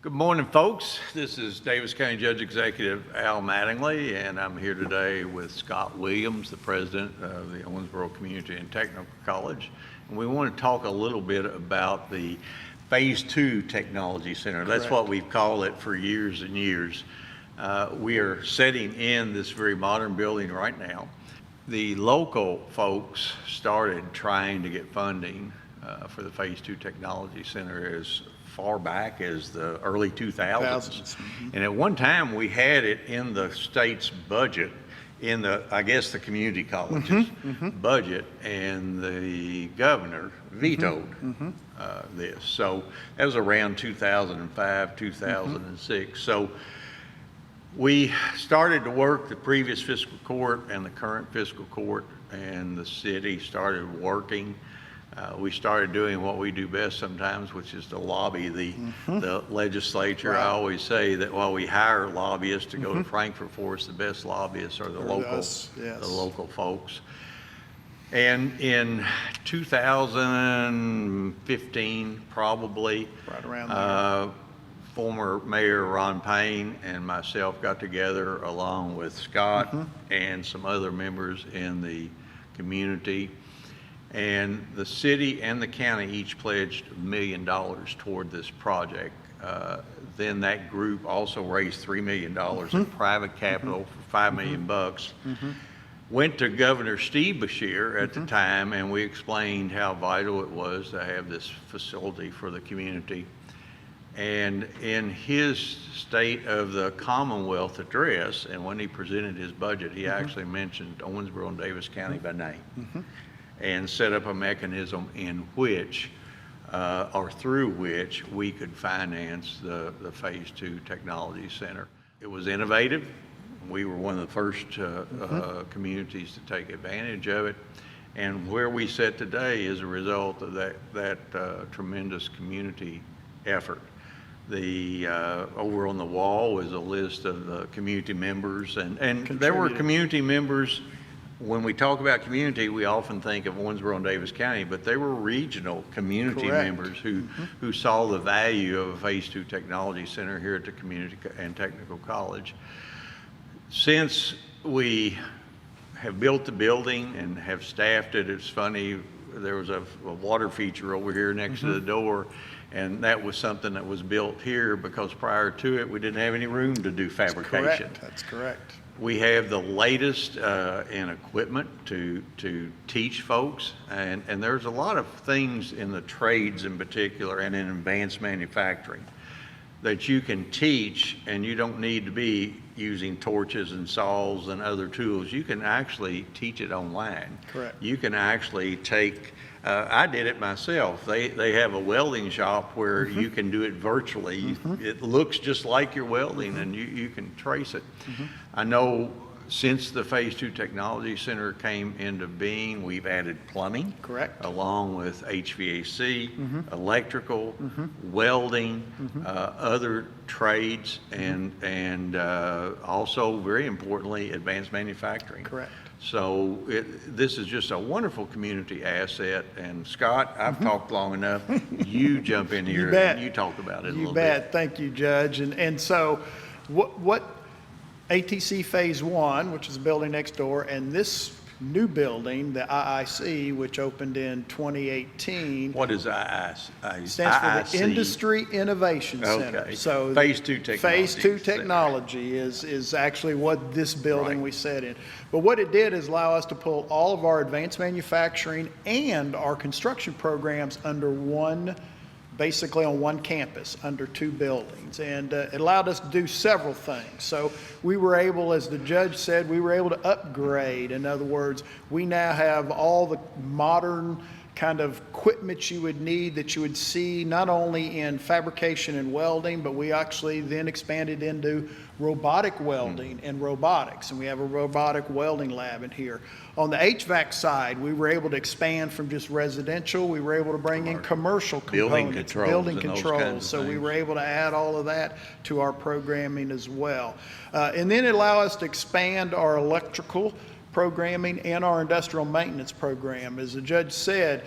Good morning, folks. This is Davis County Judge Executive Al Mattingly, and I'm here today with Scott Williams, the president of the Owensboro Community and Technical College. And we want to talk a little bit about the Phase 2 Technology Center. That's what we've called it for years and years. We are setting in this very modern building right now. The local folks started trying to get funding for the Phase 2 Technology Center as far back as the early 2000s. And at one time we had it in the state's budget, in the, I guess, the community colleges budget, and the governor vetoed this. So that was around 2005, 2006. So we started to work the previous fiscal court and the current fiscal court, and the city started working. We started doing what we do best sometimes, which is to lobby the legislature. Right. I always say that while we hire lobbyists to go to Frankfurt for us, the best lobbyists are the local folks. And in 2015, probably, right around there, former Mayor Ron Payne and myself got together along with Scott and some other members in the community. And the city and the county each pledged $1 million toward this project. Then that group also raised $3 million in private capital for $5 million bucks. Went to Governor Steve Beshear at the time, and we explained how vital it was to have this facility for the community. And in his State of the Commonwealth address, and when he presented his budget, he actually mentioned Owensboro and Davis County by name. And set up a mechanism in which, or through which, we could finance the Phase 2 Technology Center. It was innovative. We were one of the first communities to take advantage of it. And where we sit today is a result of that tremendous community effort. Over on the wall is a list of the community members, and there were community members. When we talk about community, we often think of Owensboro and Davis County, but they were regional community members who saw the value of a Phase 2 Technology Center here at the Community and Technical College. Since we have built the building and have staffed it, it's funny, there was a water feature over here next to the door, and that was something that was built here because prior to it, we didn't have any room to do fabrication. That's correct. We have the latest in equipment to teach folks, and there's a lot of things in the trades in particular and in advanced manufacturing that you can teach, and you don't need to be using torches and saws and other tools. You can actually teach it online. Correct. You can actually take, I did it myself. They have a welding shop where you can do it virtually. It looks just like you're welding, and you can trace it. I know since the Phase 2 Technology Center came into being, we've added plumbing. Correct. Along with HVAC, electrical, welding, other trades, and also, very importantly, advanced manufacturing. Correct. So this is just a wonderful community asset. And Scott, I've talked long enough. You jump in here and you talk about it a little bit. You bet. Thank you, Judge. And so what ATC Phase 1, which is the building next door, and this new building, the IIC, which opened in 2018. What is IIC? Stands for the Industry Innovation Center. Okay. So Phase 2 Technology. Phase 2 Technology is actually what this building we set in. But what it did is allow us to pull all of our advanced manufacturing and our construction programs under basically on one campus, under two buildings. And it allowed us to do several things. So we were able, as the judge said, we were able to upgrade. In other words, we now have all the modern kind of equipment you would need that you would see not only in fabrication and welding, but we actually then expanded into robotic welding and robotics. And we have a robotic welding lab in here. On the HVAC side, we were able to expand from just residential. We were able to bring in commercial components, building controls. So we were able to add all of that to our programming as well. And then it allowed us to expand our electrical programming and our industrial maintenance program. As the judge said,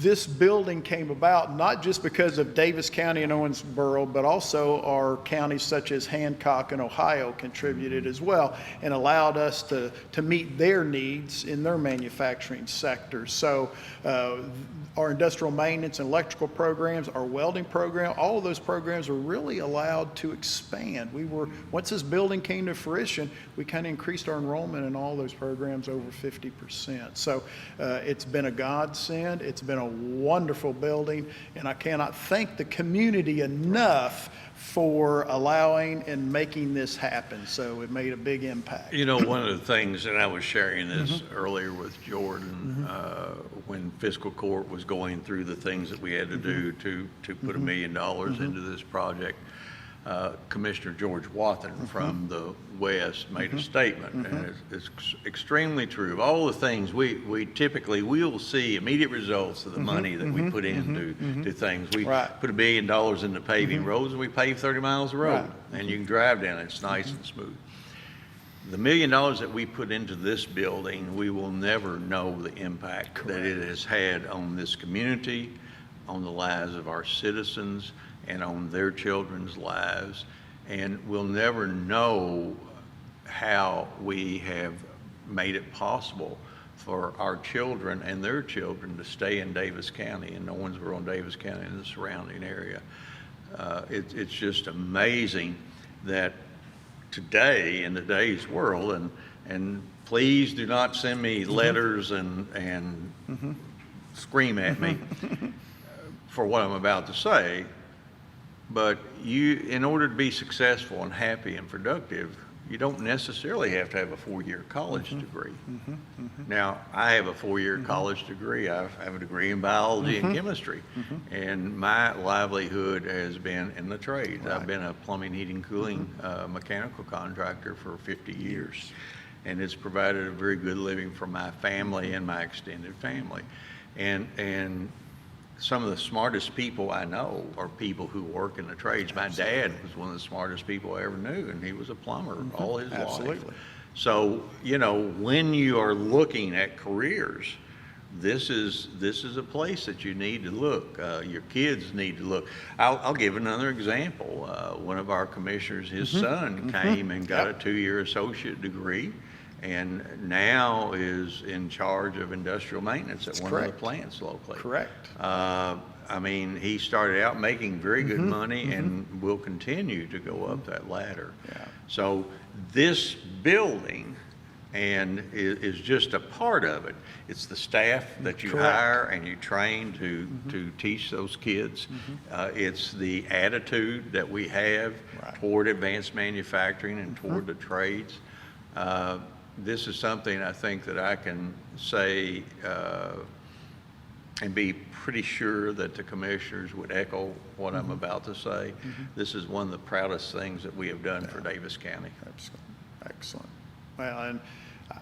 this building came about not just because of Davis County and Owensboro, but also our counties such as Hancock and Ohio contributed as well, and allowed us to meet their needs in their manufacturing sector. So our industrial maintenance and electrical programs, our welding program, all of those programs were really allowed to expand. Once this building came to fruition, we kind of increased our enrollment in all those programs over 50%. So it's been a godsend. It's been a wonderful building, and I cannot thank the community enough for allowing and making this happen. So it made a big impact. You know, one of the things, and I was sharing this earlier with Jordan, when fiscal court was going through the things that we had to do to put $1 million into this project, Commissioner George Wathen from the West made a statement, and it's extremely true. Of all the things we typically will see immediate results of the money that we put into to things. We put $1 billion into paving roads, and we pave 30 miles of road, and you can drive down it. It's nice and smooth. The $1 million that we put into this building, we will never know the impact that it has had on this community, on the lives of our citizens, and on their children's lives. And we'll never know how we have made it possible for our children and their children to stay in Davis County, in Owensboro and Davis County and the surrounding area. It's just amazing that today, in today's world, and please do not send me letters and scream at me for what I'm about to say, but in order to be successful and happy and productive, you don't necessarily have to have a 4-year college degree. Now, I have a 4-year college degree. I have a degree in biology and chemistry, and my livelihood has been in the trades. I've been a plumbing, heating, cooling mechanical contractor for 50 years, and it's provided a very good living for my family and my extended family. And some of the smartest people I know are people who work in the trades. My dad was one of the smartest people I ever knew, and he was a plumber all his life. So, you know, when you are looking at careers, this is a place that you need to look. Your kids need to look. I'll give another example. One of our commissioners, his son came and got a 2-year associate degree, and now is in charge of industrial maintenance at one of the plants locally. I mean, he started out making very good money and will continue to go up that ladder. So this building is just a part of it. It's the staff that you hire and you train to teach those kids. It's the attitude that we have toward advanced manufacturing and toward the trades. This is something I think that I can say and be pretty sure that the commissioners would echo what I'm about to say. This is one of the proudest things that we have done for Davis County. Excellent. Well, and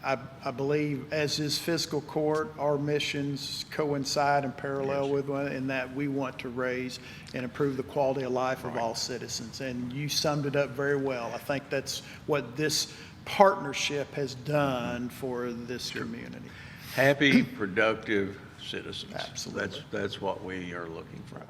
I believe, as is fiscal court, our missions coincide and parallel with one, in that we want to raise and improve the quality of life of all citizens. And you summed it up very well. I think that's what this partnership has done for this community. Happy, productive citizens. Absolutely. That's what we are looking for.